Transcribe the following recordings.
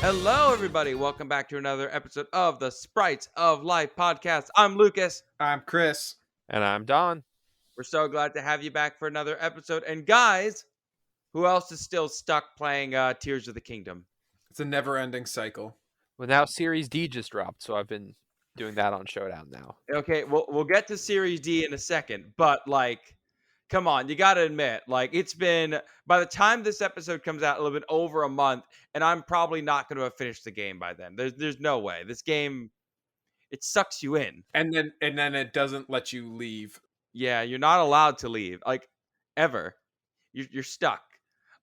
Hello, everybody. Welcome back to another episode of the Sprites of Life podcast. I'm Lucas. I'm Chris. And I'm Don. We're so glad to have you back for another episode. And guys, who else is still stuck playing Tears of the Kingdom? It's a never-ending cycle. Well, now Series D just dropped, so I've been doing that on Showdown now. Okay, we'll get to Series D in a second, but come on, you got to admit, it's been, by the time this episode comes out, a little bit over a month, and I'm probably not going to have finished the game by then. There's no way. This game, it sucks you in. And then it doesn't let you leave. Yeah, you're not allowed to leave, ever. You're stuck.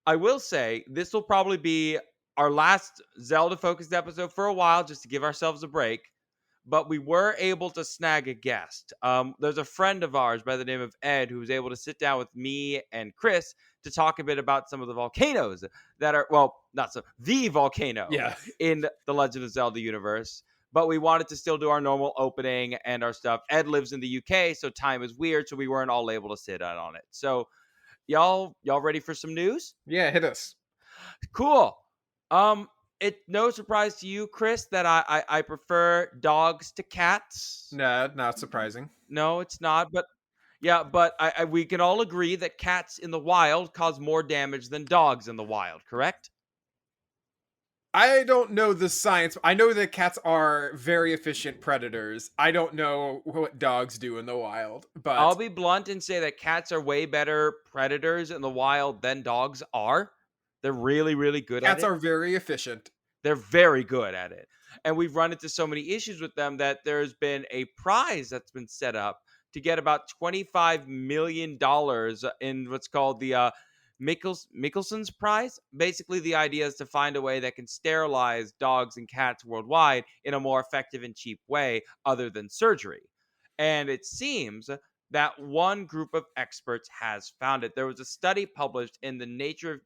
I will say this will probably be our last Zelda-focused episode for a while, just to give ourselves a break. But we were able to snag a guest. There's a friend of ours by the name of Ed who was able to sit down with me and Chris to talk a bit about some of the volcanoes that are, well, not so, the volcano in the Legend of Zelda universe. But we wanted to still do our normal opening and our stuff. Ed lives in the UK, so time is weird, so we weren't all able to sit in on it. So y'all ready for some news? Yeah, hit us. Cool. It's no surprise to you, Chris, that I prefer dogs to cats. No, not surprising. No, it's not. But yeah, but we can all agree that cats in the wild cause more damage than dogs in the wild, correct? I don't know the science. I know that cats are very efficient predators. I don't know what dogs do in the wild, but I'll be blunt and say that cats are way better predators in the wild than dogs are. They're really, really good at it. Cats are very efficient. They're very good at it. And we've run into so many issues with them that there's been a prize that's been set up to get about $25 million in what's called the Mickelson's Prize. Basically, the idea is to find a way that can sterilize dogs and cats worldwide in a more effective and cheap way other than surgery. And it seems that one group of experts has found it. There was a study published in the Nature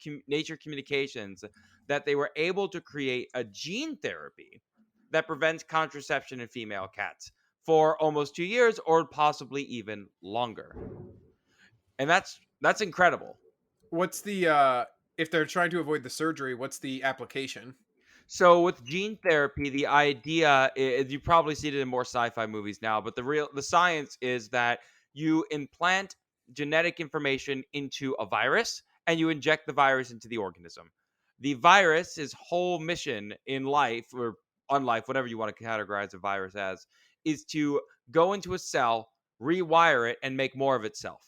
Communications that they were able to create a gene therapy that prevents contraception in female cats for almost 2 years or possibly even longer. And that's incredible. What's the if they're trying to avoid the surgery, what's the application? So with gene therapy, the idea is, you probably see it in more sci-fi movies now, but the science is that you implant genetic information into a virus and you inject the virus into the organism. The virus's whole mission in life, or unlife, whatever you want to categorize a virus as, is to go into a cell, rewire it, and make more of itself.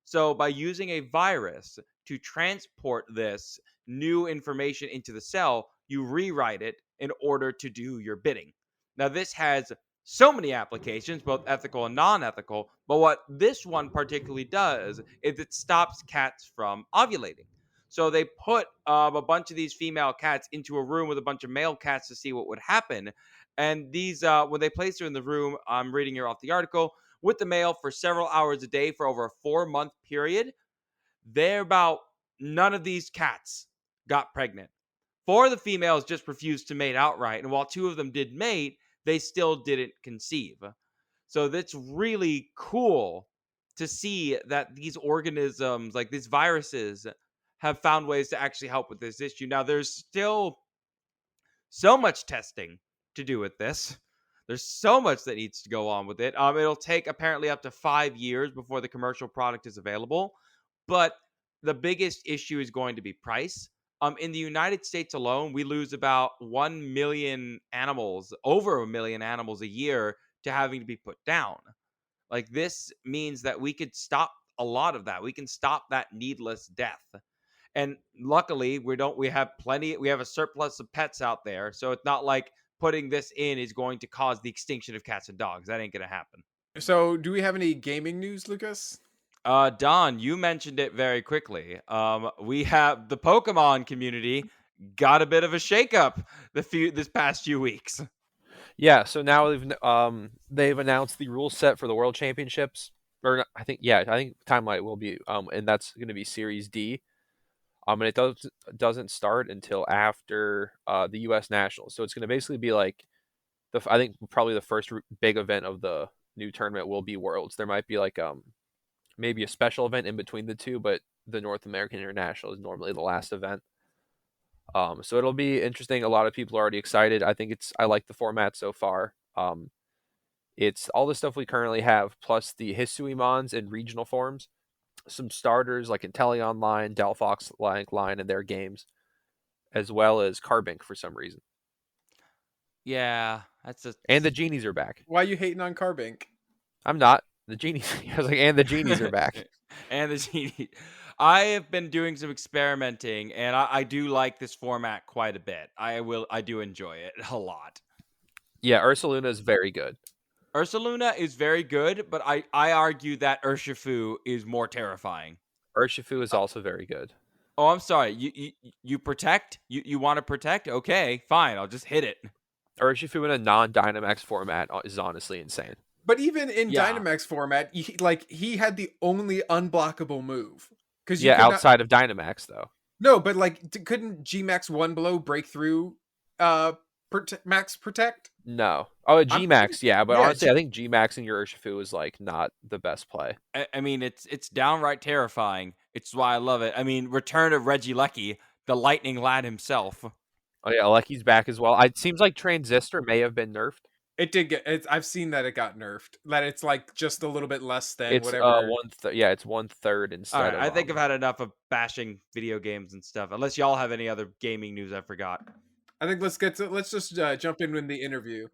So by using a virus to transport this new information into the cell, you rewrite it in order to do your bidding. Now, this has so many applications, both ethical and non-ethical, but what this one particularly does is it stops cats from ovulating. So they put a bunch of these female cats into a room with a bunch of male cats to see what would happen. And these, when they placed her in the room, I'm reading here off the article, with the male for several hours a day for over a 4-month period, none of these cats got pregnant. 4 of the females just refused to mate outright, and while 2 of them did mate, they still didn't conceive. So that's really cool to see that these organisms, like these viruses, have found ways to actually help with this issue. Now, there's still so much testing to do with this. There's so much that needs to go on with it. It'll take apparently up to 5 years before the commercial product is available. But the biggest issue is going to be price. In the United States alone, we lose about 1 million animals, over 1 million animals a year to having to be put down. Like, this means that we could stop a lot of that. We can stop that needless death. And luckily, we have a surplus of pets out there. So it's not like putting this in is going to cause the extinction of cats and dogs. That ain't going to happen. So, do we have any gaming news, Lucas? Don, you mentioned it very quickly. We have the Pokemon community got a bit of a shakeup this past few weeks. Yeah, so now they've announced the rule set for the World Championships. I think Timeline will be and that's going to be Series D. And it doesn't start until after the U.S. Nationals. So it's going to basically be like I think probably the first big event of the new tournament will be Worlds. There might be like maybe a special event in between the two, but the North American International is normally the last event. So it'll be interesting. A lot of people are already excited. I like the format so far. It's all the stuff we currently have, plus the Hisuimons in regional forms, some starters like Inteleon line, Delphox line in their games, as well as Carbink for some reason. Yeah, that's a And the genies are back. Why are you hating on Carbink? I'm not. The genies. I was like, and the genies are back. and the genie. I have been doing some experimenting, and I do like this format quite a bit. I do enjoy it a lot. Yeah, Ursaluna is very good. Ursaluna is very good, but I argue that Urshifu is more terrifying. Urshifu is also very good. Oh, I'm sorry. You protect? You want to protect? Okay, fine. I'll just hit it. Urshifu in a non-Dynamax format is honestly insane. But even in Yeah. Dynamax format, he had the only unblockable move. Because outside of Dynamax though. No, but couldn't Gmax One Blow break through Max Protect? No. Oh, Gmax, yeah, but yeah, honestly, I think Gmaxing your Urshifu is like not the best play. I mean, it's downright terrifying. It's why I love it. I mean, return of Regieleki, the lightning lad himself. Oh yeah, Lecky's back as well. It seems like Transistor may have been nerfed. It did get. I've seen that it got nerfed. That it's like just a little bit less than It's whatever. it's 1/3 instead All right, of. I think I've had enough of bashing video games and stuff. Unless y'all have any other gaming news I forgot. I think let's just jump in the interview.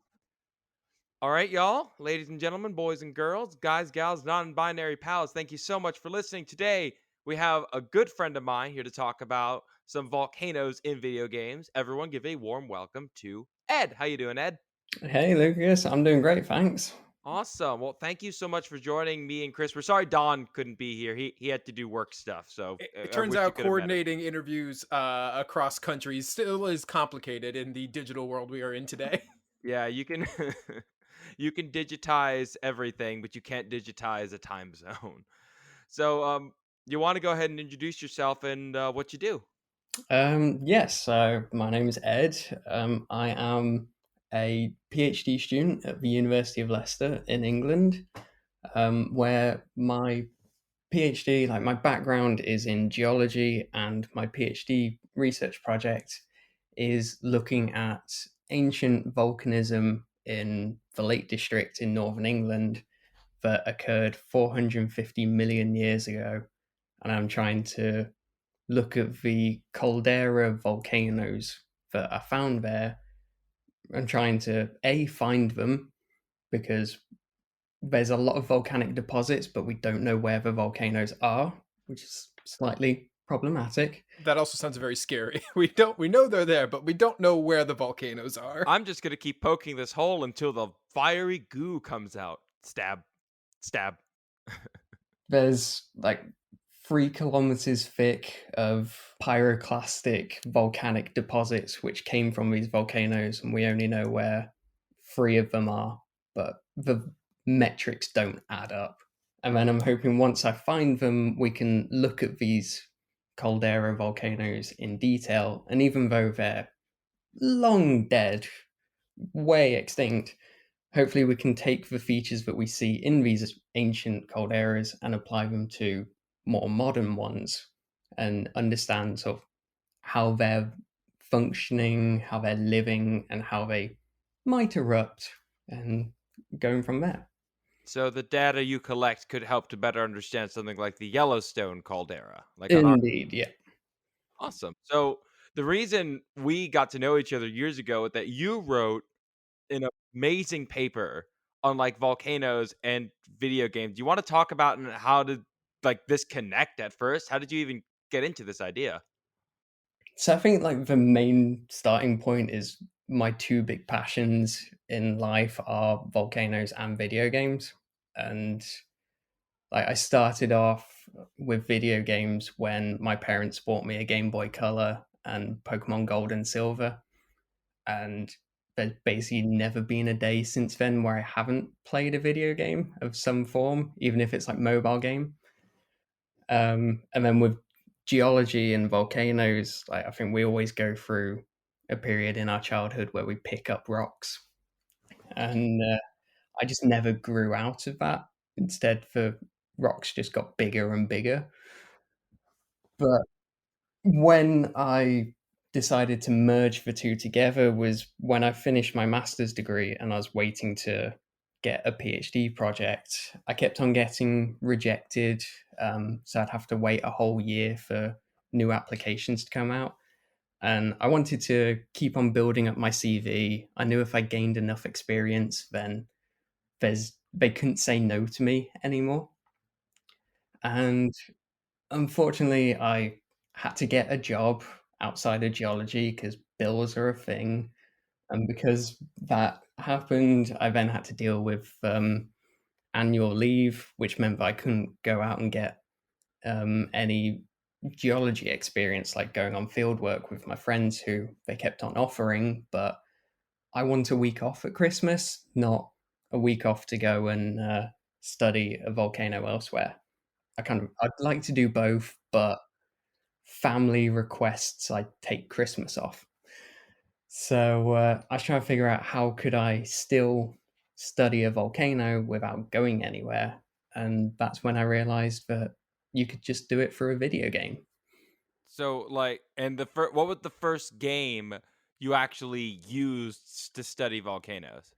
All right, y'all, ladies and gentlemen, boys and girls, guys, gals, non-binary pals. Thank you so much for listening. Today we have a good friend of mine here to talk about some volcanoes in video games. Everyone, give a warm welcome to Ed. How you doing, Ed? Hey, Lucas. I'm doing great, thanks. Awesome. Well, thank you so much for joining me and Chris. We're sorry Don couldn't be here. He had to do work stuff. So It turns out coordinating interviews across countries still is complicated in the digital world we are in today. Yeah, you can you can digitize everything, but you can't digitize a time zone. So, you want to go ahead and introduce yourself and what you do? Yes, so my name is Ed. I am a PhD student at the University of Leicester in England, where my PhD, like my background is in geology, and my PhD research project is looking at ancient volcanism in the Lake District in northern England that occurred 450 million years ago. And I'm trying to look at the caldera volcanoes that are found there and trying to find them, because there's a lot of volcanic deposits, but we don't know where the volcanoes are, which is slightly problematic. That also sounds very scary. We know they're there, but we don't know where the volcanoes are. I'm just gonna keep poking this hole until the fiery goo comes out. Stab, stab. There's like 3 kilometers thick of pyroclastic volcanic deposits which came from these volcanoes, and we only know where 3 of them are, but the metrics don't add up. And then I'm hoping once I find them, we can look at these caldera volcanoes in detail, and even though they're long dead, way extinct, hopefully we can take the features that we see in these ancient calderas and apply them to more modern ones and understand sort of how they're functioning, how they're living, and how they might erupt, and going from there. So the data you collect could help to better understand something like the Yellowstone caldera. Indeed, yeah. Awesome. So the reason we got to know each other years ago is that you wrote an amazing paper on like volcanoes and video games. Do you want to talk about how did like this connect at first? How did you even get into this idea? So I think like the main starting point is my two big passions in life are volcanoes and video games. And like I started off with video games when my parents bought me a Game Boy Color and Pokemon Gold and Silver. And there's basically never been a day since then where I haven't played a video game of some form, even if it's like mobile game. And then with geology and volcanoes, like I think we always go through a period in our childhood where we pick up rocks, and I just never grew out of that. Instead, the rocks just got bigger and bigger. But when I decided to merge the two together was when I finished my master's degree and I was waiting to get a PhD project. I kept on getting rejected, so I'd have to wait a whole year for new applications to come out. And I wanted to keep on building up my CV. I knew if I gained enough experience, then they couldn't say no to me anymore. And unfortunately, I had to get a job outside of geology because bills are a thing. And because that happened, I then had to deal with annual leave, which meant that I couldn't go out and get any geology experience, like going on field work with my friends who they kept on offering. But I want a week off at Christmas, not a week off to go and study a volcano elsewhere. I'd like to do both, but family requests I take Christmas off. So I was trying to figure out how could I still study a volcano without going anywhere, and that's when I realized that you could just do it for a video game. So like, and what was the first game you actually used to study volcanoes?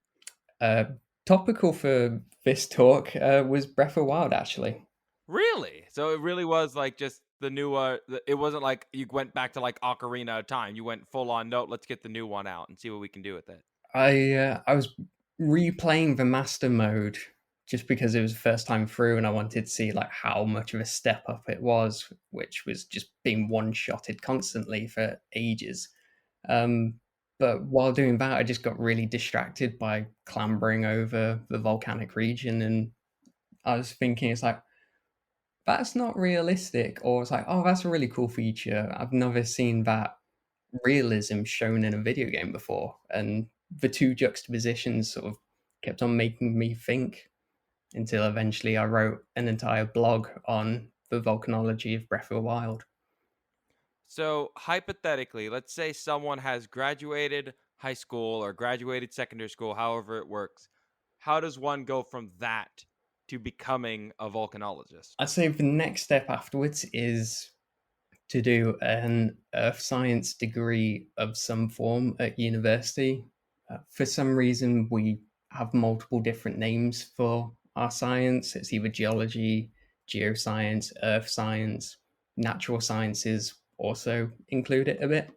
Uh, Topical for this talk was Breath of the Wild, actually. Really? So it really was like just the new. It wasn't like you went back to like Ocarina of Time. You went full on. Note. Let's get the new one out and see what we can do with it. I was replaying the master mode just because it was the first time through, and I wanted to see like how much of a step up it was, which was just being one-shotted constantly for ages. But while doing that, I just got really distracted by clambering over the volcanic region, and I was thinking, it's like that's not realistic, or it's like, oh, that's a really cool feature. I've never seen that realism shown in a video game before, and the two juxtapositions sort of kept on making me think until eventually I wrote an entire blog on the volcanology of Breath of the Wild. So hypothetically, let's say someone has graduated high school or graduated secondary school, however it works. How does one go from that to becoming a volcanologist? I'd say the next step afterwards is to do an earth science degree of some form at university. For some reason, we have multiple different names for our science. It's either geology, geoscience, earth science, natural sciences also include it a bit.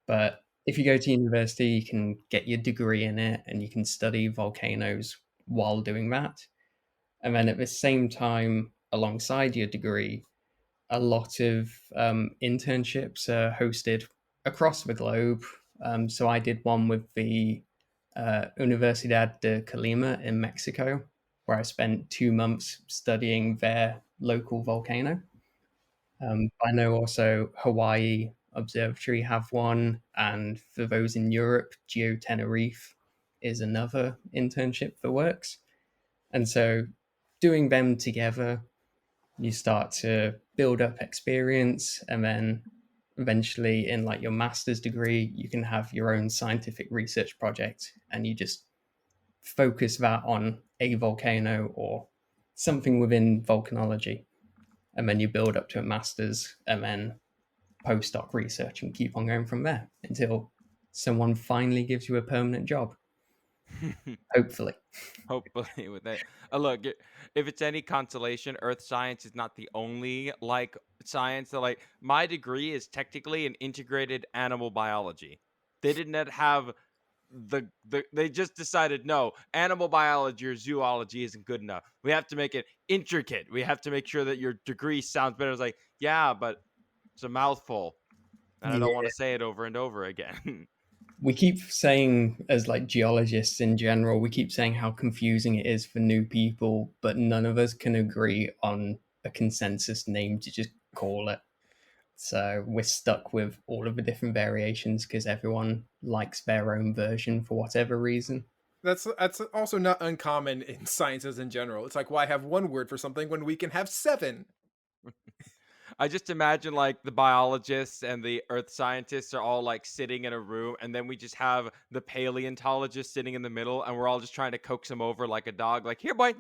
But if you go to university, you can get your degree in it and you can study volcanoes while doing that. And then at the same time, alongside your degree, a lot of internships are hosted across the globe. So I did one with the Universidad de Colima in Mexico, where I spent 2 months studying their local volcano. I know also Hawaii Observatory have one, and for those in Europe, Geo Tenerife is another internship that works. And so doing them together, you start to build up experience, and then eventually in like your master's degree you can have your own scientific research project, and you just focus that on a volcano or something within volcanology, and then you build up to a master's and then postdoc research and keep on going from there until someone finally gives you a permanent job, hopefully. Hopefully, with that. Look, if it's any consolation, Earth science is not the only like science that like my degree is technically in integrated animal biology. They did not have they just decided no, animal biology or zoology isn't good enough. We have to make it intricate. We have to make sure that your degree sounds better. It's like, yeah, but it's a mouthful, and I don't want Yeah. to say it over and over again. We keep saying, as like geologists in general, we keep saying how confusing it is for new people, but none of us can agree on a consensus name to just call it. So we're stuck with all of the different variations because everyone likes their own version for whatever reason. That's also not uncommon in sciences in general. It's like, why have one word for something when we can have seven? I just imagine like the biologists and the earth scientists are all like sitting in a room, and then we just have the paleontologist sitting in the middle, and we're all just trying to coax him over like a dog. Like, here, boy,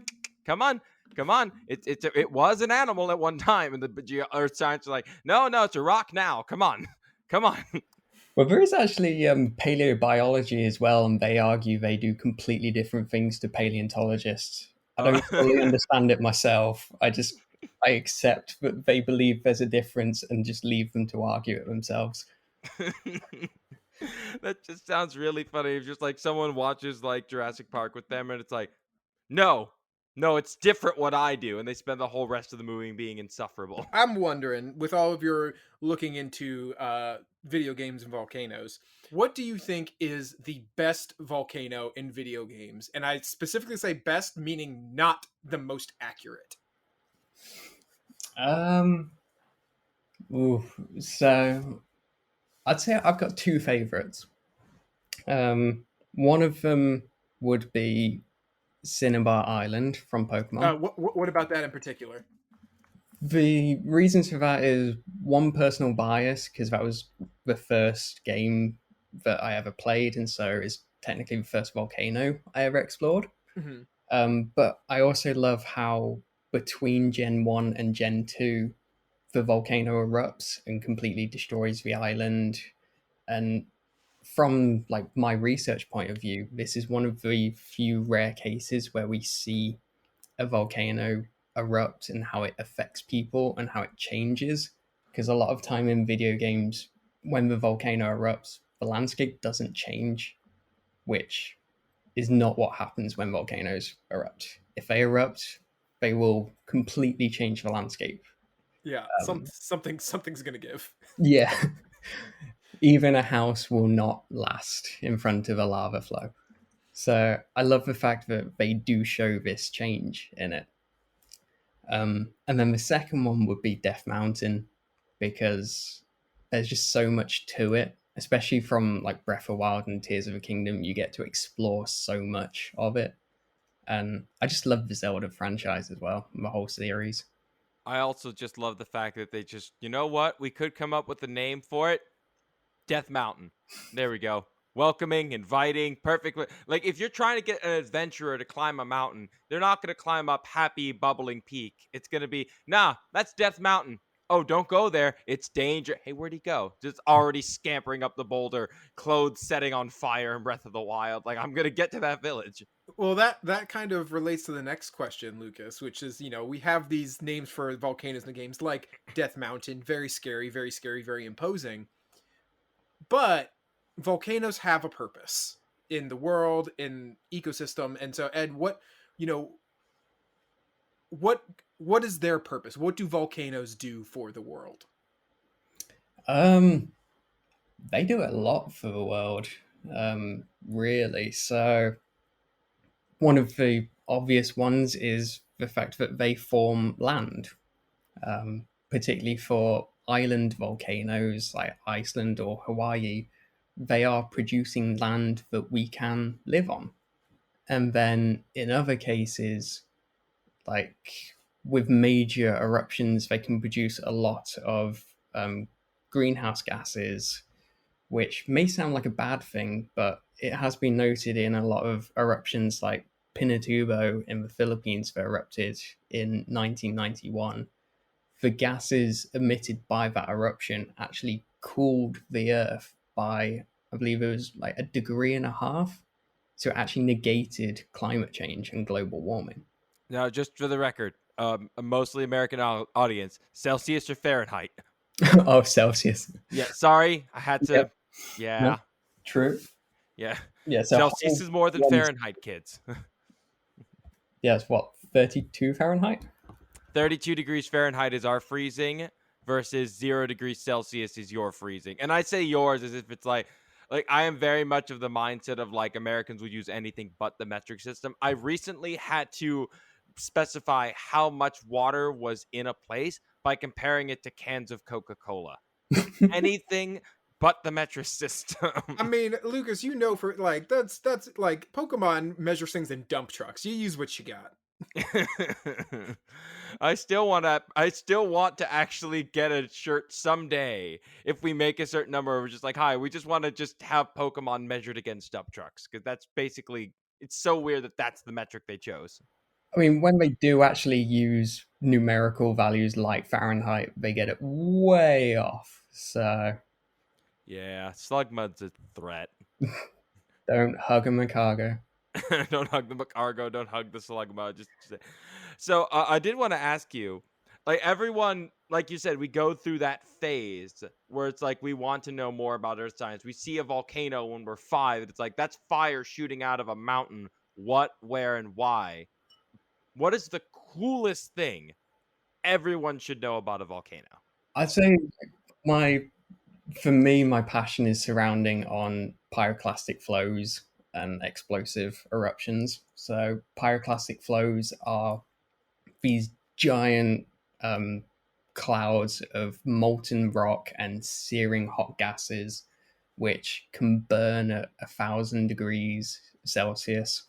come on, come on. It was an animal at one time, and the earth scientists are like, no, it's a rock now. Come on, come on. Well, there is actually paleobiology as well, and they argue they do completely different things to paleontologists. I don't fully understand it myself. I accept that they believe there's a difference and just leave them to argue it themselves. That just sounds really funny. If just like someone watches like Jurassic Park with them, and it's like, no, no, it's different what I do, and they spend the whole rest of the movie being insufferable. I'm wondering, with all of your looking into video games and volcanoes, what do you think is the best volcano in video games? And I specifically say best, meaning not the most accurate. Um, ooh, so I'd say I've got two favorites. One of them would be Cinnabar Island from Pokemon. What about that in particular? The reasons for that is one, personal bias, because that was the first game that I ever played, and so it's technically the first volcano I ever explored. Mm-hmm. But I also love how between Gen 1 and Gen 2, the volcano erupts and completely destroys the island. And from like my research point of view, this is one of the few rare cases where we see a volcano erupt and how it affects people and how it changes. Because a lot of time in video games, when the volcano erupts, the landscape doesn't change, which is not what happens when volcanoes erupt. If they erupt, they will completely change the landscape. Yeah, something's gonna give. Yeah. Even a house will not last in front of a lava flow. So I love the fact that they do show this change in it. And then the second one would be Death Mountain, because there's just so much to it, especially from like Breath of Wild and Tears of the Kingdom. You get to explore so much of it. And I just love the Zelda franchise as well, the whole series. I also just love the fact that they just, you know what? We could come up with a name for it. Death Mountain. There we go. Welcoming, inviting, perfect. Like if you're trying to get an adventurer to climb a mountain, they're not going to climb up Happy Bubbling Peak. It's going to be, nah, that's Death Mountain. Oh, don't go there. It's danger. Hey, where'd he go? Just already scampering up the boulder, clothes setting on fire in Breath of the Wild. Like, I'm going to get to that village. Well, that kind of relates to the next question, Lucas, which is, we have these names for volcanoes in the games, like Death Mountain, very scary, very imposing. But volcanoes have a purpose in the world, in ecosystem, and so Ed, you know, what is their purpose? What do volcanoes do for the world? They do a lot for the world, really. So one of the obvious ones is the fact that they form land, particularly for island volcanoes like Iceland or Hawaii. They are producing land that we can live on. And then in other cases, like with major eruptions, they can produce a lot of greenhouse gases, which may sound like a bad thing, but it has been noted in a lot of eruptions like Pinatubo in the Philippines that erupted in 1991. The gases emitted by that eruption actually cooled the Earth by, I believe it was like 1.5 degrees. So it actually negated climate change and global warming. Now, just for the record, a mostly American audience, Celsius or Fahrenheit? Oh, Celsius. Yeah, sorry, I had to. Yep. Yeah, No, true. yeah. Yeah, so Celsius is more than Fahrenheit, kids. Yeah, it's what, 32 Fahrenheit? 32 degrees Fahrenheit is our freezing versus 0 degrees Celsius is your freezing. And I say yours as if it's like I am very much of the mindset of like Americans would use anything but the metric system. I recently had to specify how much water was in a place by comparing it to cans of Coca-Cola. Anything but the metric system. I mean, Lucas, for like that's like Pokemon measures things in dump trucks. You use what you got. I still want to actually get a shirt someday if we make a certain number. We're just like, hi, we just want to just have Pokemon measured against dump trucks, because that's basically, it's so weird that that's the metric they chose. I mean, when they do actually use numerical values like Fahrenheit, they get it way off. So Yeah, Slugmud's a threat. Don't hug a Macago. Don't hug the Macargo. Don't hug the Slugmud. So I did want to ask you, like everyone, like you said, we go through that phase where it's like we want to know more about Earth science. We see a volcano when we're 5. And it's like that's fire shooting out of a mountain. What, where, and why? What is the coolest thing everyone should know about a volcano? I'd say my for me, my passion is surrounding on pyroclastic flows and explosive eruptions. So, pyroclastic flows are these giant um, clouds of molten rock and searing hot gases, which can burn at 1,000 degrees Celsius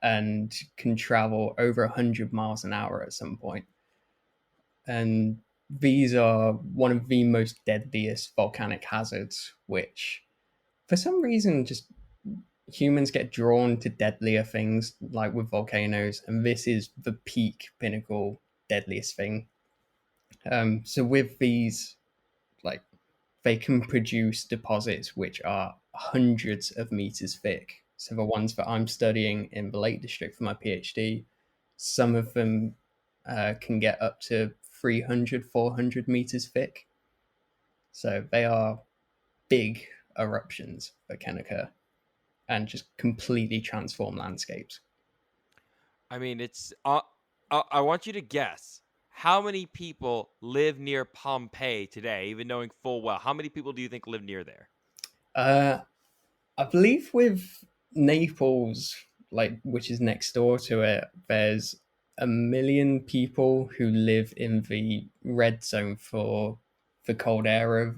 and can travel over 100 miles an hour at some point. And these are one of the most deadliest volcanic hazards, which for some reason just humans get drawn to deadlier things like with volcanoes, and this is the peak pinnacle deadliest thing. So with these, like, they can produce deposits which are hundreds of meters thick. So the ones that I'm studying in the Lake District for my PhD, some of them can get up to 300, 400 meters thick. So they are big eruptions that can occur and just completely transform landscapes. I mean, it's. I want you to guess how many people live near Pompeii today, even knowing full well. How many people do you think live near there? Uh, I believe with Naples, like which is next door to it, there's 1 million people who live in the red zone for the caldera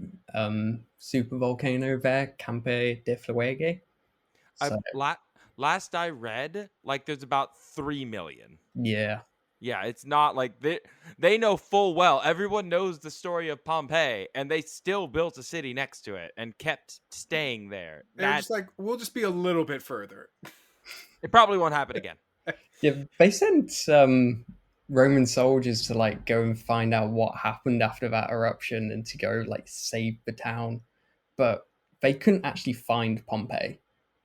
super volcano there, Campe de Fuego. I So last I read, like there's about 3 million. yeah, Yeah, it's not like they know full well. Everyone knows the story of Pompeii, and they still built a city next to it and kept staying there. They're That just like, we'll just be a little bit further. it probably won't happen again. yeah. They sent Roman soldiers to like go and find out what happened after that eruption and to go like save the town, but they couldn't actually find Pompeii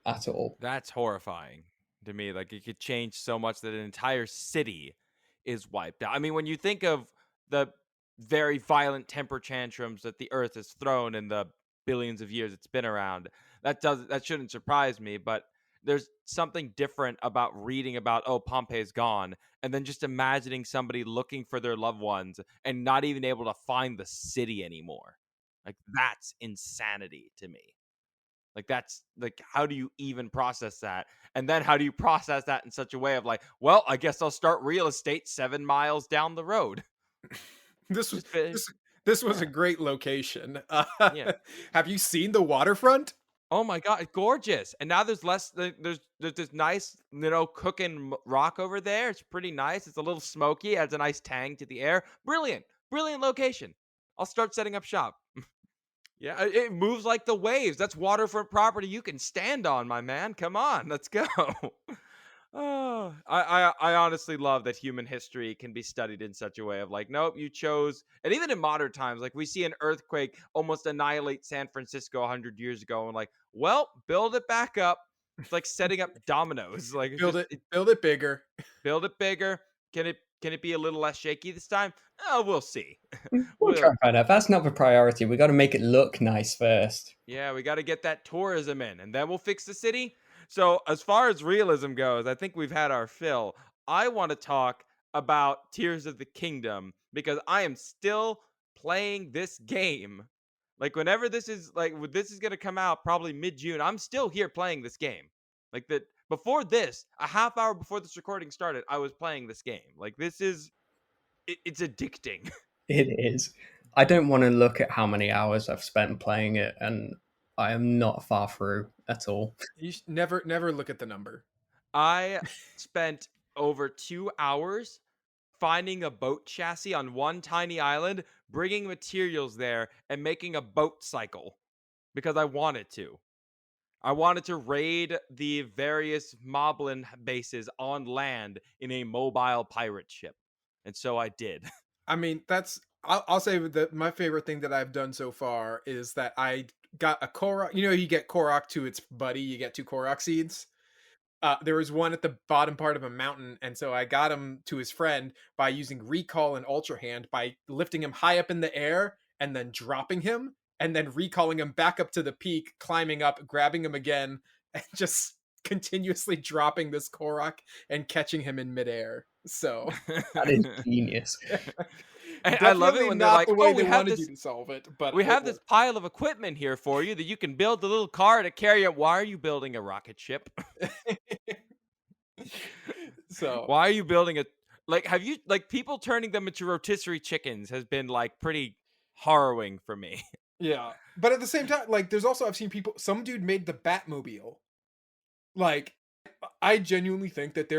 at all. That's horrifying to me. Like it could change so much that an entire city is wiped out. I mean, when you think of the very violent temper tantrums that the Earth has thrown in the billions of years it's been around, that shouldn't surprise me. But there's something different about reading about Pompeii's gone, and then just imagining somebody looking for their loved ones and not even able to find the city anymore. Like that's insanity to me. Like that's like how do you even process that? And then how do you process that in such a way of like, well, I guess I'll start real estate 7 miles down the road. This was Just fi- this was yeah. a great location. Yeah. Have you seen the waterfront? Oh my god, it's gorgeous. And now there's less there's this nice, cooking rock over there. It's pretty nice. It's a little smoky, adds a nice tang to the air. Brilliant. Brilliant location. I'll start setting up shop. Yeah, it moves like the waves. That's waterfront property you can stand on, my man. Come on, let's go. Oh, I honestly love that human history can be studied in such a way of like, nope, you chose, and even in modern times, like we see an earthquake almost annihilate San Francisco 100 years ago, and like, well, build it back up. It's like setting up dominoes. Like it's just Build it bigger. build it bigger. Can it be a little less shaky this time? Oh, we'll see. We'll try We'll and find out. That's not the priority. We got to make it look nice first. Yeah, we got to get that tourism in, and then we'll fix the city. So, as far as realism goes, I think we've had our fill. I want to talk about Tears of the Kingdom because I am still playing this game. Like, whenever this is going to come out, probably mid June, I'm still here playing this game. Like, that before this, a half hour before this recording started, I was playing this game. Like, it's addicting. It is. I don't want to look at how many hours I've spent playing it, and I am not far through at all. You never look at the number. I spent over 2 hours finding a boat chassis on one tiny island, bringing materials there, and making a boat cycle because I wanted to. I wanted to raid the various Moblin bases on land in a mobile pirate ship. And so I did. I mean, I'll say that my favorite thing that I've done so far is that I got a Korok. You know, you get Korok to its buddy. You get 2 Korok seeds. There was one at the bottom part of a mountain, and so I got him to his friend by using Recall and Ultra Hand by lifting him high up in the air and then dropping him, and then recalling him back up to the peak, climbing up, grabbing him again, and just continuously dropping this Korok and catching him in midair. So That is genius. I love it definitely when they're not like, the way "Oh, they wanted you to solve it, but we it have this worked. pile of equipment here for you that you can build a little car to carry it. Why are you building a rocket ship? So Why are you building a like? Have you like people turning them into rotisserie chickens has been like pretty harrowing for me. yeah, but at the same time, like, there's also I've seen people. Some dude made the Batmobile. Like, I genuinely think that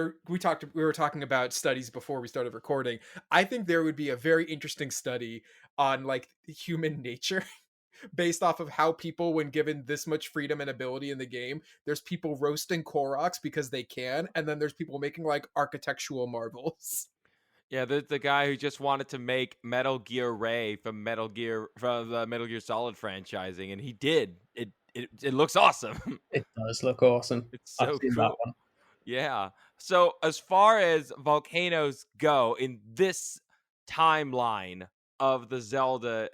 we were talking about studies before we started recording. I think there would be a very interesting study on like human nature based off of how people, when given this much freedom and ability in the game, there's people roasting Koroks because they can, and then there's people making like architectural marvels. Yeah, the guy who just wanted to make Metal Gear Ray from the Metal Gear Solid franchising, and he did. It looks awesome. It does look awesome. It's I've so seen that cool. one. Yeah. So as far as volcanoes go in this timeline of the Zelda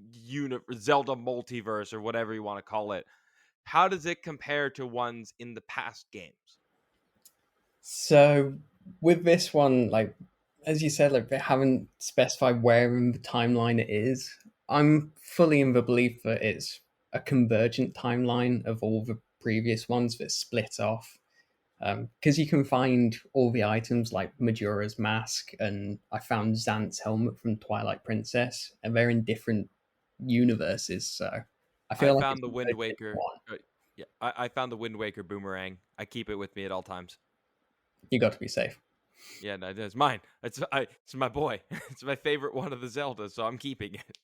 multiverse or whatever you want to call it, how does it compare to ones in the past games? So with this one, like as you said, like they haven't specified where in the timeline it is. I'm fully in the belief that it's a convergent timeline of all the previous ones that split off. Because you can find all the items like Majora's Mask, and I found Xant's helmet from Twilight Princess, and they're in different universes. So I I feel like it's found the Wind a different Waker. one. Yeah, I found the Wind Waker boomerang. I keep it with me at all times. You got to be safe. Yeah, no, it's mine. It's my boy. It's my favorite one of the Zelda, so I'm keeping it.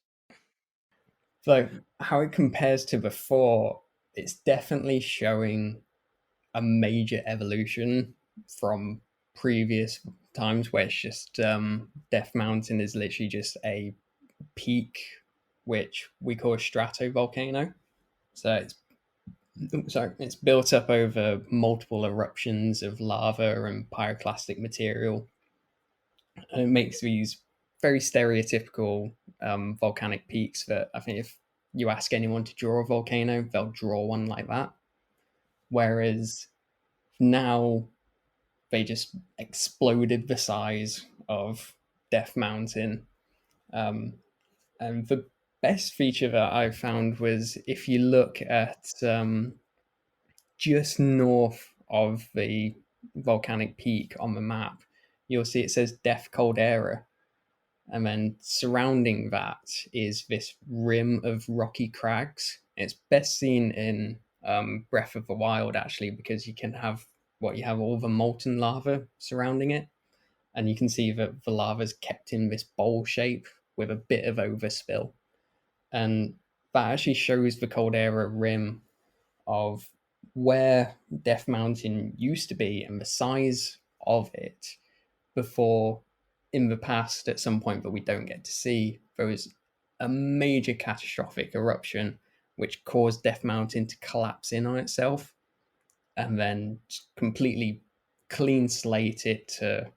So how it compares to before, it's definitely showing a major evolution from previous times where it's just Death Mountain is literally just a peak which we call a stratovolcano. So it's built up over multiple eruptions of lava and pyroclastic material, and it makes these very stereotypical volcanic peaks that I think if you ask anyone to draw a volcano, they'll draw one like that. Whereas now they just exploded the size of Death Mountain. Um, and the best feature that I found was if you look at just north of the volcanic peak on the map, you'll see it says Death Caldera. And then surrounding that is this rim of rocky crags. It's best seen in Breath of the Wild, actually, because you have all the molten lava surrounding it, and you can see that the lava's kept in this bowl shape with a bit of overspill. And that actually shows the caldera rim of where Death Mountain used to be and the size of it before, in the past, at some point that we don't get to see, there was a major catastrophic eruption which caused Death Mountain to collapse in on itself and then completely clean slate it to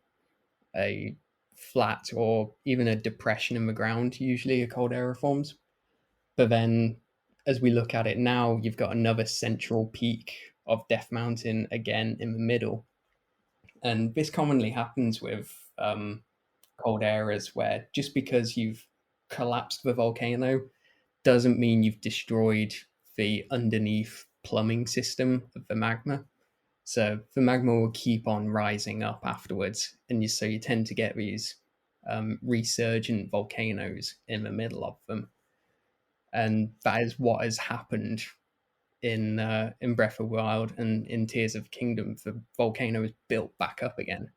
a flat or even a depression in the ground, usually a caldera forms. But then as we look at it now, you've got another central peak of Death Mountain again in the middle. And this commonly happens with calderas, where just because you've collapsed the volcano doesn't mean you've destroyed the underneath plumbing system of the magma. So the magma will keep on rising up afterwards, and so you tend to get these resurgent volcanoes in the middle of them, and that is what has happened in Breath of the Wild and in Tears of the Kingdom. The volcano is built back up again,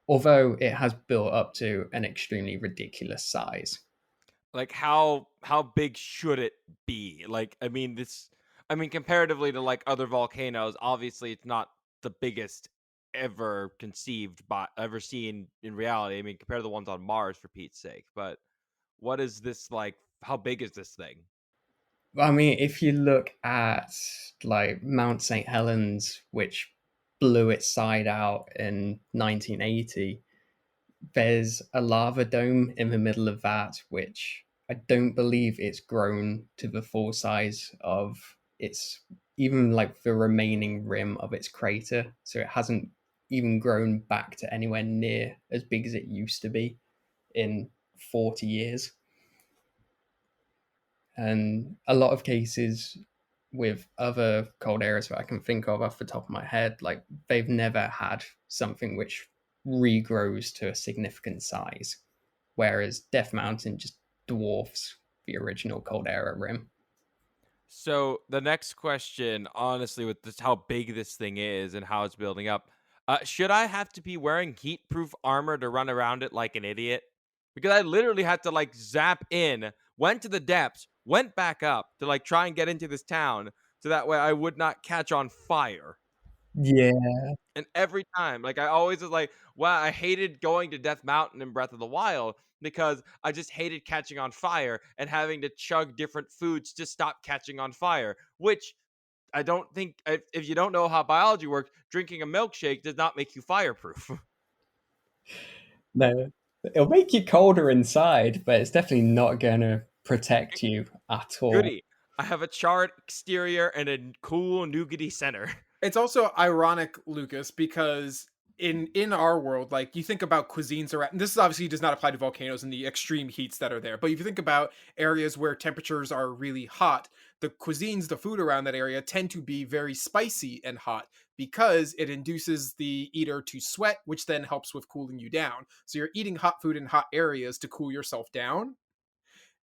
although it has built up to an extremely ridiculous size. Like how big should it be? Like I mean comparatively to like other volcanoes, obviously it's not the biggest ever conceived by ever seen in reality. I mean compared to the ones on Mars for Pete's sake. But what is this like how big is this thing? I mean, if you look at like Mount St. Helens, which blew its side out in 1980, there's a lava dome in the middle of that, which I don't believe it's grown to the full size of its even like the remaining rim of its crater. So it hasn't even grown back to anywhere near as big as it used to be in 40 years. And a lot of cases with other cold areas that I can think of off the top of my head, like they've never had something which regrows to a significant size, whereas Death Mountain just dwarfs the original cold era rim. So the next question, honestly, with just how big this thing is and how it's building up, should I have to be wearing heat-proof armor to run around it like an idiot? Because I literally had to like zap in, went to the depths, went back up to like try and get into this town, so that way I would not catch on fire. Yeah. And every time, like I always was like, wow, I hated going to Death Mountain in Breath of the Wild because I just hated catching on fire and having to chug different foods to stop catching on fire. Which I don't think, if you don't know how biology works, drinking a milkshake does not make you fireproof. No, it'll make you colder inside, but it's definitely not going to protect you at all. Goody. I have a charred exterior and a cool nougaty center. It's also ironic, Lucas, because in our world, like you think about cuisines around, and this obviously does not apply to volcanoes and the extreme heats that are there, but if you think about areas where temperatures are really hot, the cuisines, the food around that area tend to be very spicy and hot because it induces the eater to sweat, which then helps with cooling you down. So you're eating hot food in hot areas to cool yourself down,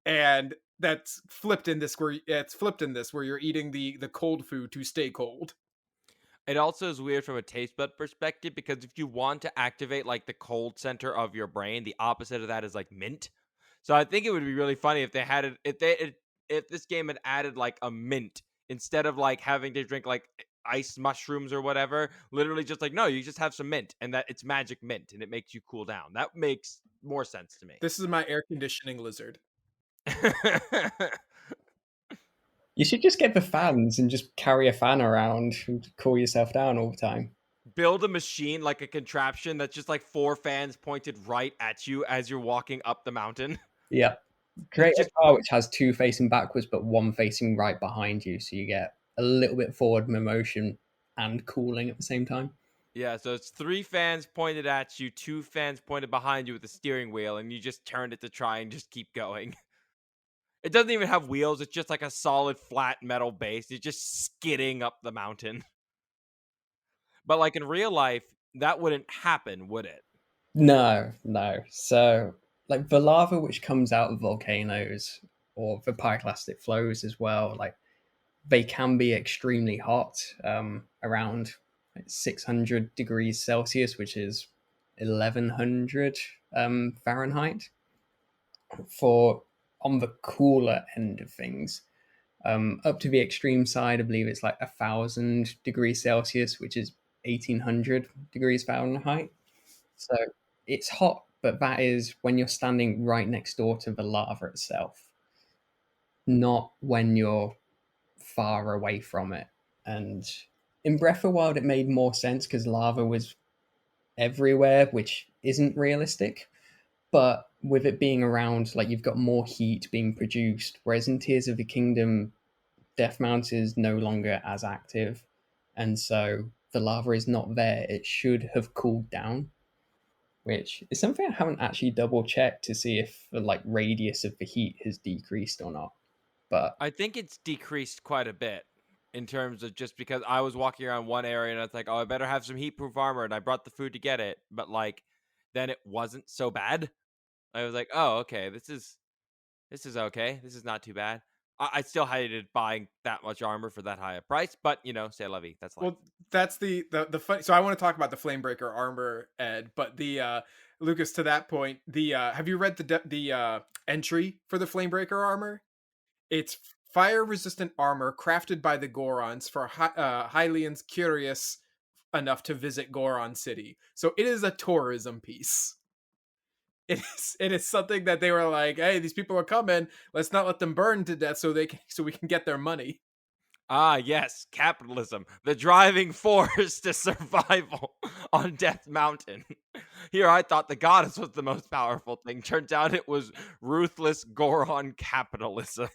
and that's flipped in this where it's flipped in this where you're eating the cold food to stay cold. It also is weird from a taste bud perspective because if you want to activate like the cold center of your brain, the opposite of that is like mint. So I think it would be really funny if they had it if this game had added like a mint instead of like having to drink like ice mushrooms or whatever. Literally just like no, you just have some mint and that it's magic mint and it makes you cool down. That makes more sense to me. This is my air conditioning lizard. You should just get the fans and just carry a fan around and cool yourself down all the time. Build a machine like a contraption that's just like 4 fans pointed right at you as you're walking up the mountain. Yeah. It's Create a just car which has two facing backwards but one facing right behind you, so you get a little bit forward motion and cooling at the same time. yeah, so it's 3 fans pointed at you, 2 fans pointed behind you with the steering wheel, and you just turned it to try and just keep going. It doesn't even have wheels, it's just like a solid flat metal base. It's just skidding up the mountain. But like in real life, that wouldn't happen, would it? No, no. So, like the lava which comes out of volcanoes or the pyroclastic flows as well, like they can be extremely hot, around 600 degrees Celsius, which is 1100 Fahrenheit. For on the cooler end of things, up to the extreme side, I believe it's like 1000 degrees Celsius, which is 1800 degrees Fahrenheit. So it's hot, but that is when you're standing right next door to the lava itself, not when you're far away from it. And in Breath of the Wild, it made more sense because lava was everywhere, which isn't realistic. But with it being around, like you've got more heat being produced, whereas in Tears of the Kingdom, Death Mount is no longer as active, and so the lava is not there. It should have cooled down, which is something I haven't actually double checked to see if the like radius of the heat has decreased or not. But I think it's decreased quite a bit in terms of just because I was walking around one area and I was like, oh, I better have some heat-proof armor, and I brought the food to get it. But like, then it wasn't so bad. I was like, oh, okay, this is okay. This is not too bad. I still hated buying that much armor for that high a price, but you know, say la vie. That's life. Well, that's the fun. So I want to talk about the Flamebreaker armor, Ed. But the Lucas, to that point, the have you read the entry for the Flamebreaker armor? It's fire resistant armor crafted by the Gorons for Hylians curious enough to visit Goron City. So it is a tourism piece. it is something that they were like, hey, these people are coming. Let's not let them burn to death so we can get their money. Ah, yes, capitalism, the driving force to survival on Death Mountain. Here, I thought the goddess was the most powerful thing. Turns out it was ruthless Goron capitalism.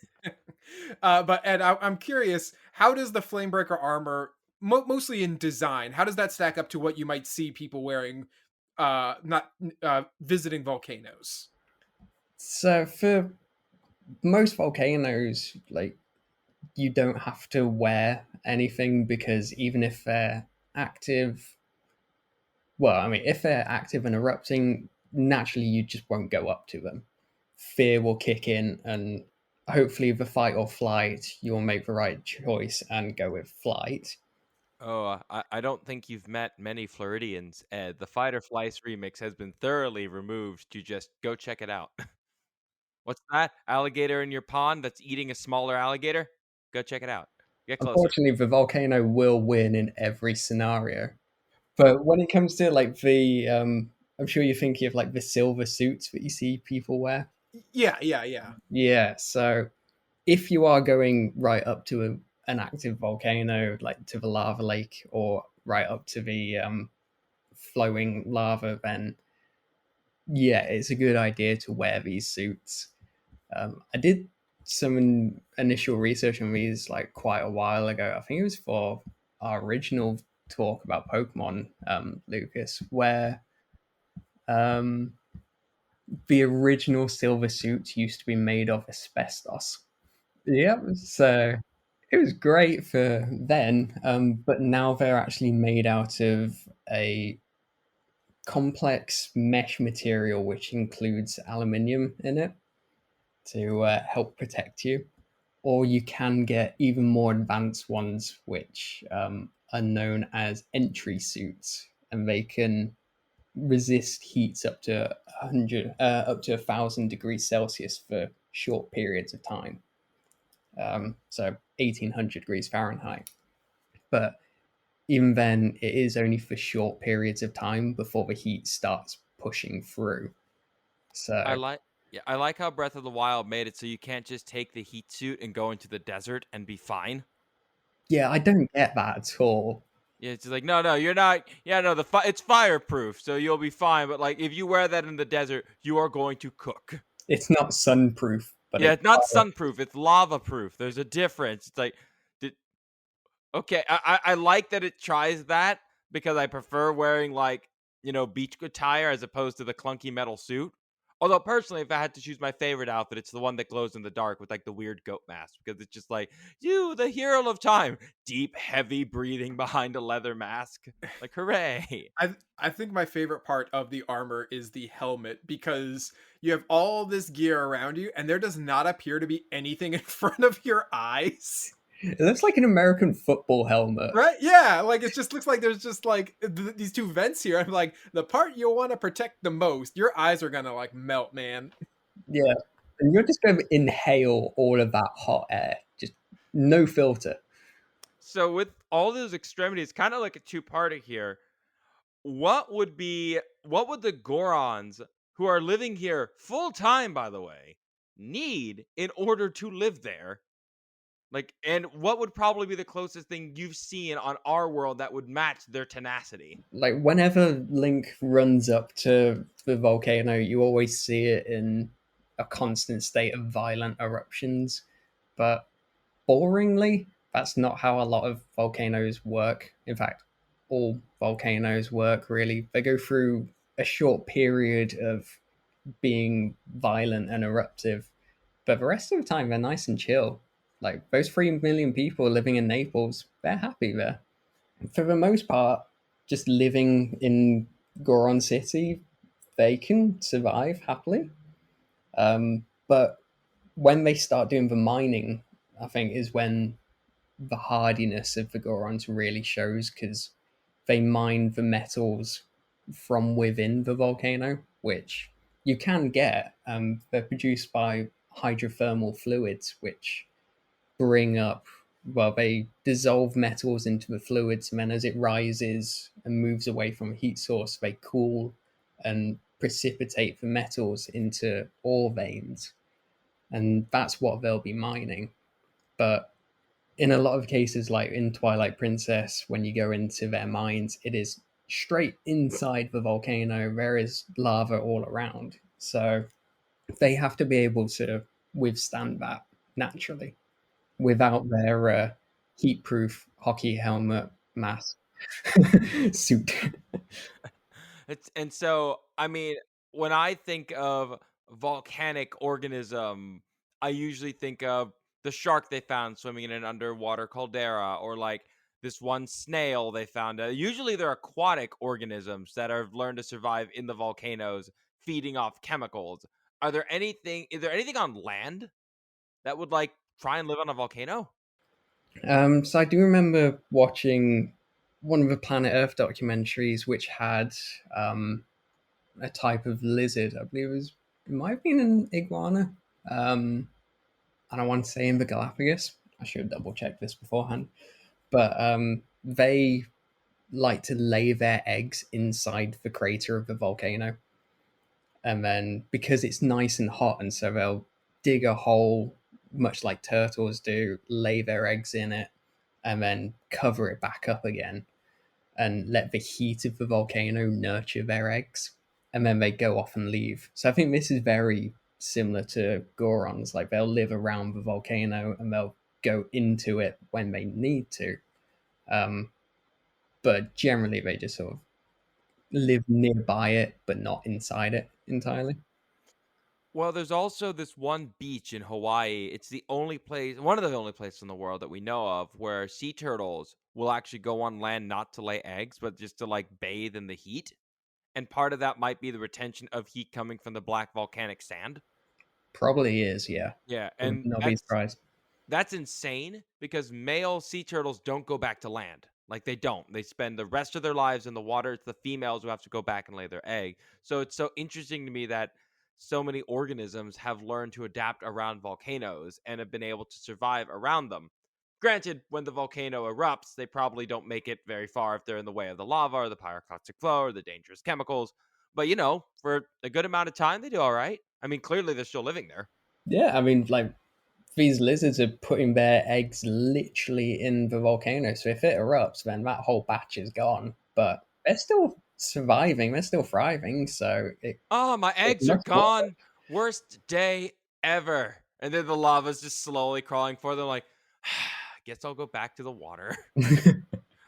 But Ed, I'm curious, how does the Flamebreaker armor, mostly in design, how does that stack up to what you might see people wearing, not visiting volcanoes? So for most volcanoes, like you don't have to wear anything because even if they're active, well, I mean, if they're active and erupting, naturally you just won't go up to them. Fear will kick in, and hopefully, the fight or flight, you'll make the right choice and go with flight. Oh, I don't think you've met many Floridians, Ed. The Fight or Flight remix has been thoroughly removed. To just go check it out. What's that? Alligator in your pond that's eating a smaller alligator? Go check it out. Get closer. Unfortunately, the volcano will win in every scenario. But when it comes to like I'm sure you're thinking of like the silver suits that you see people wear. Yeah. Yeah, so if you are going right up to an active volcano, like to the lava lake, or right up to the flowing lava, then yeah, it's a good idea to wear these suits. I did some initial research on these like quite a while ago. I think it was for our original talk about Pokemon, Lucas, where um, the original silver suits used to be made of asbestos. Yep. So it was great for then, but now they're actually made out of a complex mesh material which includes aluminium in it to help protect you. Or you can get even more advanced ones, which are known as entry suits, and they can resist heats up to 100, up to 1,000 degrees Celsius for short periods of time. So 1,800 degrees Fahrenheit. But even then, it is only for short periods of time before the heat starts pushing through. I So like yeah, I like how Breath of the Wild made it so you can't just take the heat suit and go into the desert and be fine. yeah, I don't get that at all. Yeah, it's just like no, you're not. Yeah, no, it's fireproof, so you'll be fine. But like, if you wear that in the desert, you are going to cook. It's not sunproof, but Yeah, it's it's not sunproof; it's lava proof. There's a difference. It's like, did, okay, I like that it tries that because I prefer wearing like beach attire as opposed to the clunky metal suit. Although personally, if I had to choose my favorite outfit, it's the one that glows in the dark with like the weird goat mask because it's just like you, the hero of time, deep, heavy breathing behind a leather mask. Like hooray! I think my favorite part of the armor is the helmet because you have all this gear around you and there does not appear to be anything in front of your eyes. It looks like an American football helmet. Right? Yeah, like it just looks like there's just like these two vents here. I'm like, the part you'll want to protect the most, your eyes are gonna like melt, man. Yeah. And you're just going to inhale all of that hot air, just no filter. So with all those extremities, kind of like a two-parter here. What would the Gorons who are living here full time, by the way, need in order to live there? Like, and what would probably be the closest thing you've seen on our world that would match their tenacity? Like, whenever Link runs up to the volcano, you always see it in a constant state of violent eruptions. But boringly, that's not how a lot of volcanoes work. In fact, all volcanoes work really. They go through a short period of being violent and eruptive, but the rest of the time they're nice and chill. Like those 3 million people living in Naples, they're happy there. For the most part, just living in Goron City, they can survive happily. But when they start doing the mining, I think is when the hardiness of the Gorons really shows because they mine the metals from within the volcano, which you can get. They're produced by hydrothermal fluids, which bring up, well, they dissolve metals into the fluids, and then as it rises and moves away from a heat source, they cool and precipitate the metals into ore veins, and that's what they'll be mining. But in a lot of cases, like in Twilight Princess, when you go into their mines, it is straight inside the volcano. There is lava all around. So they have to be able to withstand that naturally without their heat-proof hockey helmet mask suit. And so, I mean, when I think of volcanic organism, I usually think of the shark they found swimming in an underwater caldera, or like this one snail they found. Usually, they're aquatic organisms that have learned to survive in the volcanoes, feeding off chemicals. Is there anything on land that would like try and live on a volcano? So I do remember watching one of the Planet Earth documentaries, which had a type of lizard. I believe it might have been an iguana, and I want to say in the Galapagos. I should double check this beforehand, but they like to lay their eggs inside the crater of the volcano, and then because it's nice and hot, and so they'll dig a hole, much like turtles do, lay their eggs in it, and then cover it back up again and let the heat of the volcano nurture their eggs, and then they go off and leave. So I think this is very similar to Gorons. Like they'll live around the volcano and they'll go into it when they need to, um, but generally they just sort of live nearby it, but not inside it entirely. Well, there's also this one beach in Hawaii. It's the only place, one of the only places in the world that we know of where sea turtles will actually go on land not to lay eggs, but just to like bathe in the heat. And part of that might be the retention of heat coming from the black volcanic sand. Probably is, yeah. Yeah, Would and not be surprised. that's insane because male sea turtles don't go back to land. Like they don't. They spend the rest of their lives in the water. It's the females who have to go back and lay their egg. So it's so interesting to me that so many organisms have learned to adapt around volcanoes and have been able to survive around them. Granted, when the volcano erupts, they probably don't make it very far if they're in the way of the lava or the pyroclastic flow or the dangerous chemicals. But for a good amount of time, they do all right. I mean, clearly they're still living there. Yeah, I mean, like these lizards are putting their eggs literally in the volcano. So if it erupts, then that whole batch is gone. But they're still surviving. They're still thriving. So Oh, my it's eggs are much worth gone. Worst day ever. And then the lava's just slowly crawling for them, like, guess I'll go back to the water. it.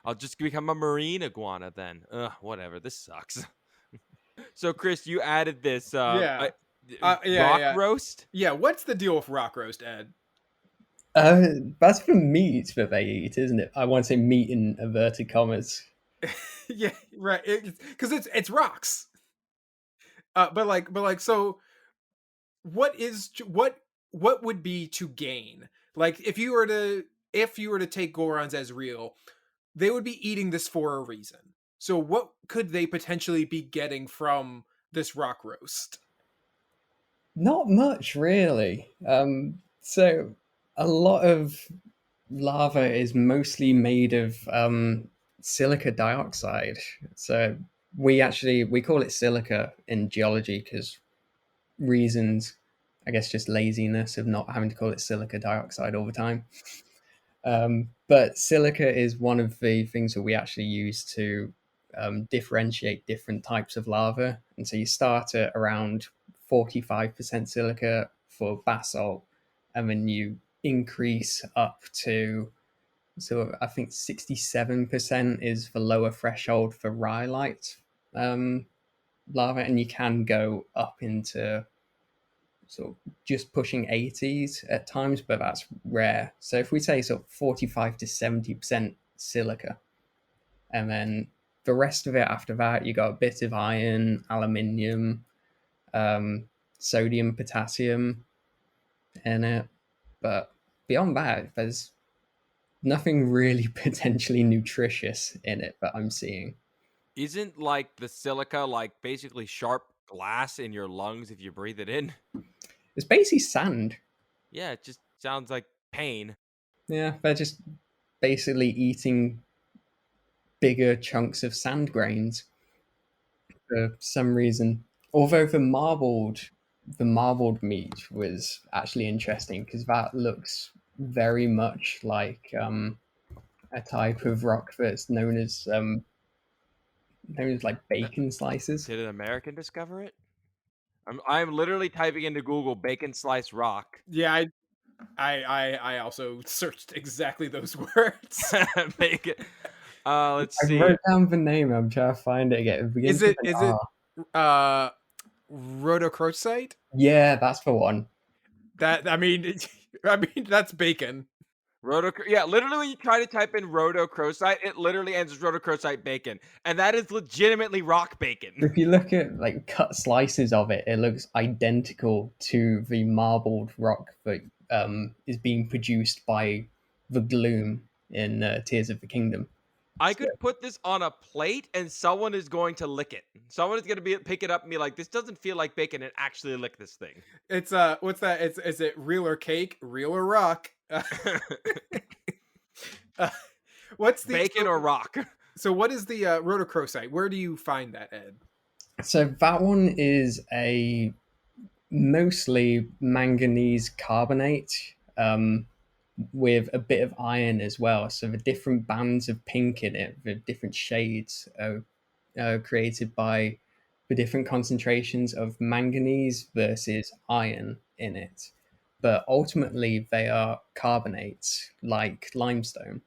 I'll just become a marine iguana then. Ugh, whatever. This sucks. So, Chris, you added this Yeah. rock Yeah. roast. Yeah, what's the deal with rock roast, Ed? That's for meat that they eat, isn't it? I want to say meat in inverted commas. Yeah, right. Because it's rocks. So what would be to gain? Like if you were to take Gorons as real, they would be eating this for a reason. So what could they potentially be getting from this rock roast? Not much, really. So a lot of lava is mostly made of silica dioxide. So we call it silica in geology because reasons, I guess, just laziness of not having to call it silica dioxide all the time. But silica is one of the things that we actually use to differentiate different types of lava. And so you start at around 45% silica for basalt, and then you increase up to, so I think 67% is the lower threshold for rhyolite lava, and you can go up into sort of just pushing 80s at times, but that's rare. So if we say sort of 45 to 70% silica, and then the rest of it after that, you got a bit of iron, aluminium, sodium, potassium in it. But beyond that, there's nothing really potentially nutritious in it that I'm seeing. Isn't like the silica like basically sharp glass in your lungs if you breathe it in? It's basically sand. Yeah, it just sounds like pain. Yeah, they're just basically eating bigger chunks of sand grains for some reason. Although the marbled meat was actually interesting because that looks very much like a type of rock that's known as like bacon slices. Did an American discover it? I'm literally typing into Google bacon slice rock. Yeah, I also searched exactly those words. Bacon. Let's I see. wrote down the name. I'm trying to find it again. It begins with an Is it R. rhodochrosite? Yeah, that's the one. That I mean, I mean that's bacon. Yeah, literally when you try to type in rhodochrosite, it literally ends with rhodochrosite bacon. And that is legitimately rock bacon. If you look at like cut slices of it, it looks identical to the marbled rock that is being produced by the Gloom in Tears of the Kingdom. I So, could put this on a plate and someone is going to lick it. Someone is going to pick it up and be like, this doesn't feel like bacon, and actually lick this thing. It's what's that? It's is it real or cake? Real or rock? Uh, what's the Bacon or rock? So what is the rhodochrosite? Where do you find that, Ed? so that one is a mostly manganese carbonate with a bit of iron as well. So the different bands of pink in it, the different shades are created by the different concentrations of manganese versus iron in it. But ultimately, they are carbonates like limestone,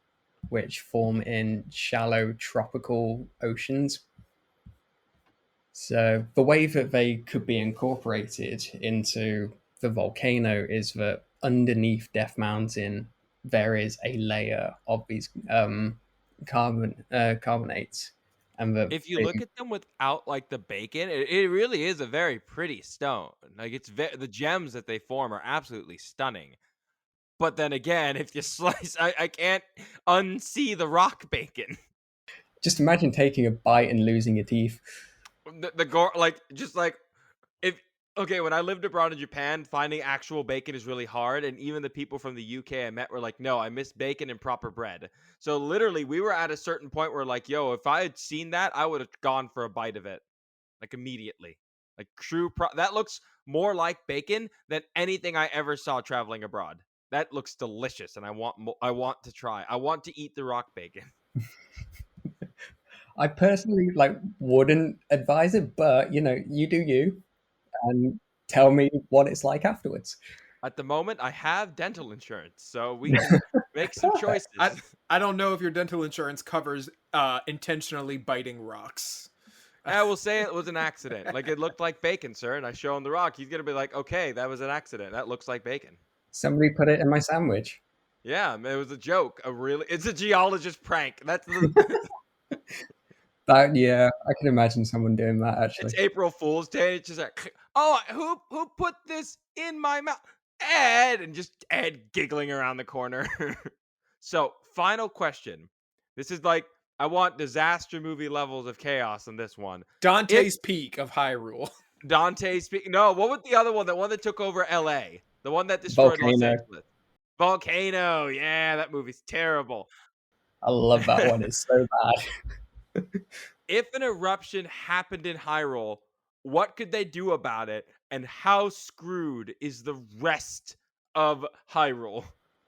which form in shallow tropical oceans. So the way that they could be incorporated into the volcano is that underneath Death Mountain there is a layer of these carbonates, and that If you they, look at them without like the bacon, it really is a very pretty stone. Like the gems that they form are absolutely stunning. But then again, if you slice, I can't unsee the rock bacon. just imagine taking a bite and losing your teeth. The gore, like just like if okay, when I lived abroad in Japan, finding actual bacon is really hard, and even the people from the UK I met were like, "No, I miss bacon and proper bread." So literally, we were at a certain point where like, "Yo, if I had seen that, I would have gone for a bite of it like immediately." Like that looks more like bacon than anything I ever saw traveling abroad. That looks delicious, and I want to try. I want to eat the rock bacon. I personally wouldn't advise it, but you do you, and tell me what it's like afterwards. At the moment, I have dental insurance, so we can make some choices. I don't know if your dental insurance covers intentionally biting rocks. I will say it was an accident. Like it looked like bacon, sir, and I show him the rock. He's gonna be like, "Okay, that was an accident. That looks like bacon." Somebody put it in my sandwich. Yeah, it was a joke. It's a geologist prank. That's the. That yeah, I can imagine someone doing that actually. It's April Fool's Day. It's just like, oh, who put this in my mouth? Ed, and just Ed giggling around the corner. So, final question. This is like I want disaster movie levels of chaos in this one. Dante's Peak of Hyrule. Dante's Peak. No, what was the other one? The one that took over L.A. The one that destroyed Los Volcano. Angeles. Volcano. Yeah, that movie's terrible. I love that one. It's so bad. If an eruption happened in Hyrule, what could they do about it? And how screwed is the rest of Hyrule?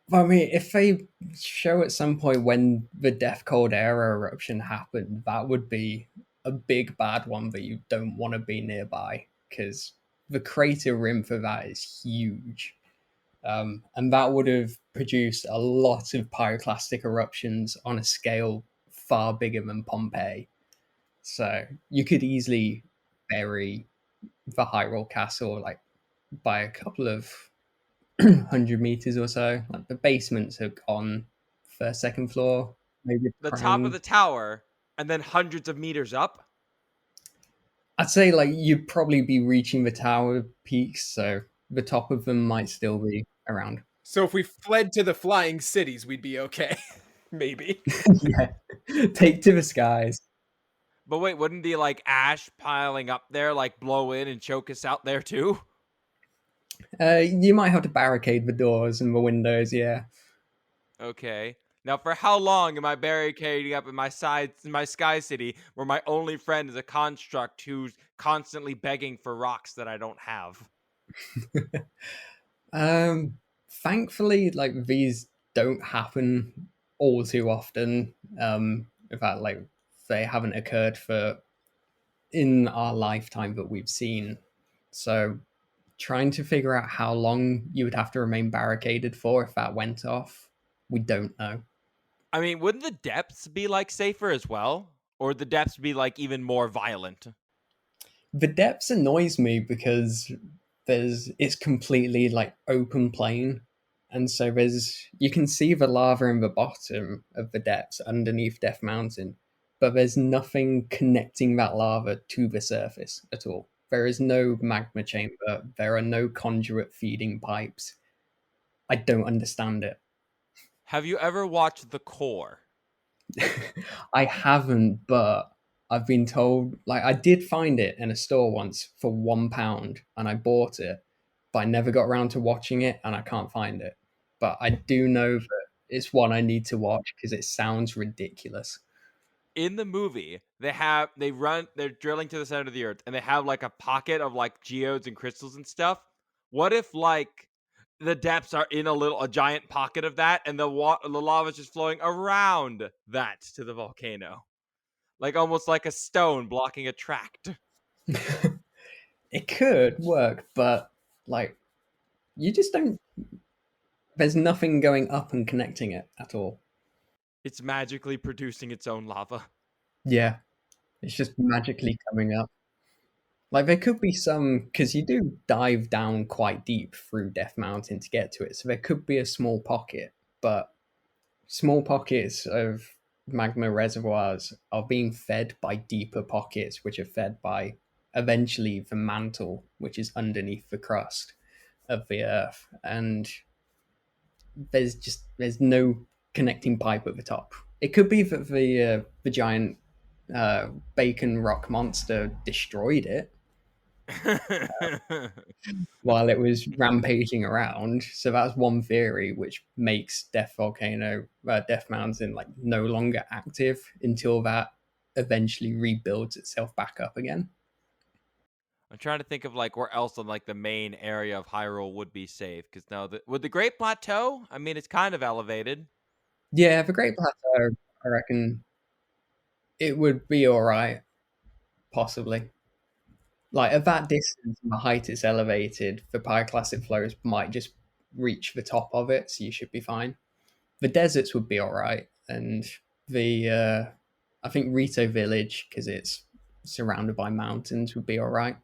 Well, I mean, if they show at some point when the Death Cold Era eruption happened, that would be a big bad one that you don't want to be nearby because the crater rim for that is huge. And that would have produced a lot of pyroclastic eruptions on a scale far bigger than Pompeii. So you could easily bury the Hyrule Castle like by a couple of 100 meters or so. Like the basements are on first, second floor, maybe The top of ground. the tower, and then hundreds of meters up? I'd say like you'd probably be reaching the tower peaks, so the top of them might still be around. So if we fled to the flying cities, we'd be okay. Maybe. Yeah, take to the skies. But wait, wouldn't the like ash piling up there like blow in and choke us out there too? You might have to barricade the doors and the windows. Yeah, Okay. Now, for how long am I barricading up in my sky city, where my only friend is a construct who's constantly begging for rocks that I don't have? Um, Thankfully, like these don't happen all too often. In fact, like they haven't occurred for in our lifetime that we've seen. So, trying to figure out how long you would have to remain barricaded for if that went off, we don't know. I mean, wouldn't the depths be like safer as well, or the depths be like even more violent? The depths annoys me because it's completely like open plain, and so there's you can see the lava in the bottom of the depths underneath Death Mountain, but there's nothing connecting that lava to the surface at all. There is no magma chamber, there are no conduit feeding pipes. I don't understand it. Have you ever watched The Core? I haven't, but I've been told, like, I did find it in a store once for £1 and I bought it, but I never got around to watching it and I can't find it. But I do know that it's one I need to watch because it sounds ridiculous. In the movie, they're drilling to the center of the earth, and they have like a pocket of like geodes and crystals and stuff. What if like the depths are in a giant pocket of that, and the lava is just flowing around that to the volcano, like almost like a stone blocking a tract? It could work, but like, you just don't, there's nothing going up and connecting it at all. It's magically producing its own lava. Yeah, it's just magically coming up. Like there could be some because you do dive down quite deep through Death Mountain to get to it, so there could be a small pocket, but small pockets of magma reservoirs are being fed by deeper pockets, which are fed by eventually the mantle, which is underneath the crust of the earth, and there's no connecting pipe at the top. It could be that the giant bacon rock monster destroyed it while it was rampaging around. So that's one theory, which makes Death Mountain, like no longer active until that eventually rebuilds itself back up again. I'm trying to think of like where else on like the main area of Hyrule would be safe, because now would the Great Plateau? I mean, it's kind of elevated. Yeah, the Great Plateau, I reckon it would be all right, possibly. Like at that distance and the height it's elevated, the pyroclastic flows might just reach the top of it, so you should be fine. The deserts would be all right, and the I think Rito Village because it's surrounded by mountains would be all right.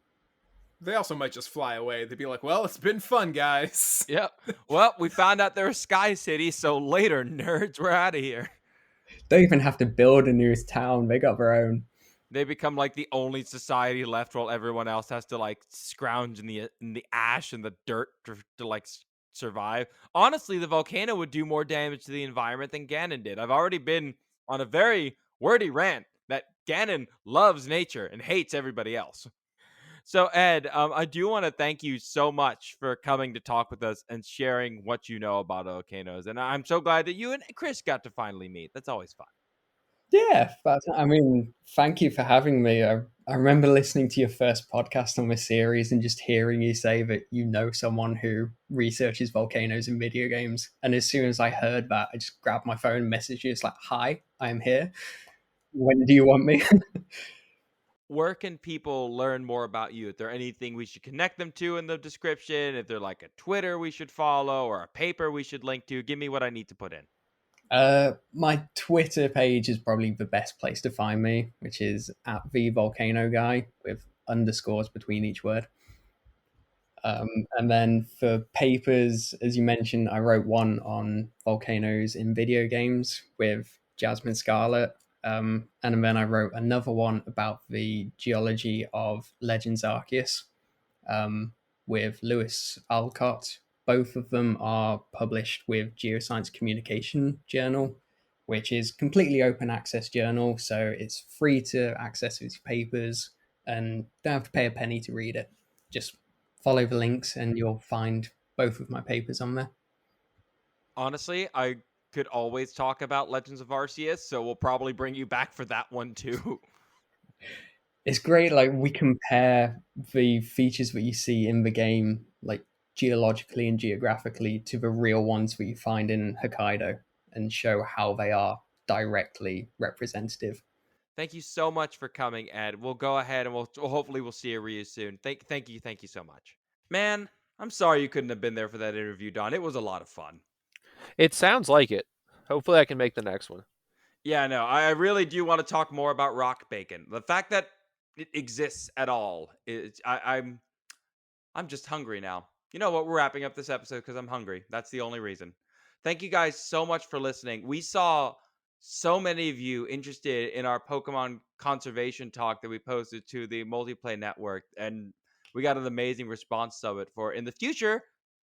They also might just fly away. They'd be like, "Well, it's been fun, guys." Yep. Well, we found out they're a sky city, so later, nerds, we're out of here. Don't even have to build a new town; they got their own. They become like the only society left, while everyone else has to like scrounge in the ash and the dirt to like survive. Honestly, the volcano would do more damage to the environment than Ganon did. I've already been on a very wordy rant that Ganon loves nature and hates everybody else. So, Ed, I do want to thank you so much for coming to talk with us and sharing what you know about volcanoes. And I'm so glad that you and Chris got to finally meet. That's always fun. Yeah, but I mean, thank you for having me. I remember listening to your first podcast on this series and just hearing you say that you know someone who researches volcanoes in video games. And as soon as I heard that, I just grabbed my phone and messaged you. It's like, "Hi, I'm here. When do you want me?" Where can people learn more about you? Is there anything we should connect them to in the description? If they're like a Twitter we should follow or a paper we should link to, give me what I need to put in. My Twitter page is probably the best place to find me, which is at the volcano guy with underscores between each word. And then for papers, as you mentioned, I wrote one on volcanoes in video games with Jasmine Scarlett. And then I wrote another one about the geology of Legends Arceus with Lewis Alcott. Both of them are published with Geoscience Communication Journal, which is completely open access journal. So it's free to access these papers and don't have to pay a penny to read it. Just follow the links and you'll find both of my papers on there. Honestly, I could always talk about Legends of Arceus, so we'll probably bring you back for that one too. It's great. Like, we compare the features that you see in the game, like geologically and geographically, to the real ones that you find in Hokkaido, and show how they are directly representative. Thank you so much for coming, Ed. We'll go ahead and we'll hopefully we'll see you soon. Thank you so much. Man, I'm sorry you couldn't have been there for that interview, Don. It was a lot of fun. It sounds like it. Hopefully I can make the next one. Yeah, no, I really do want to talk more about rock bacon. The fact that it exists at all is I'm just hungry now. You know what? We're wrapping up this episode because I'm hungry. That's the only reason. Thank you guys so much for listening. We saw so many of you interested in our Pokemon conservation talk that we posted to the Multiplay Network, and we got an amazing response of it. For in the future,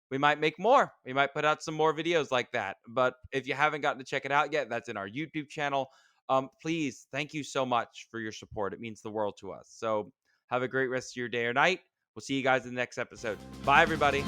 we might make more. We might put out some more videos like that. But if you haven't gotten to check it out yet, that's in our YouTube channel. Please, thank you so much for your support. It means the world to us. So have a great rest of your day or night. We'll see you guys in the next episode. Bye, everybody.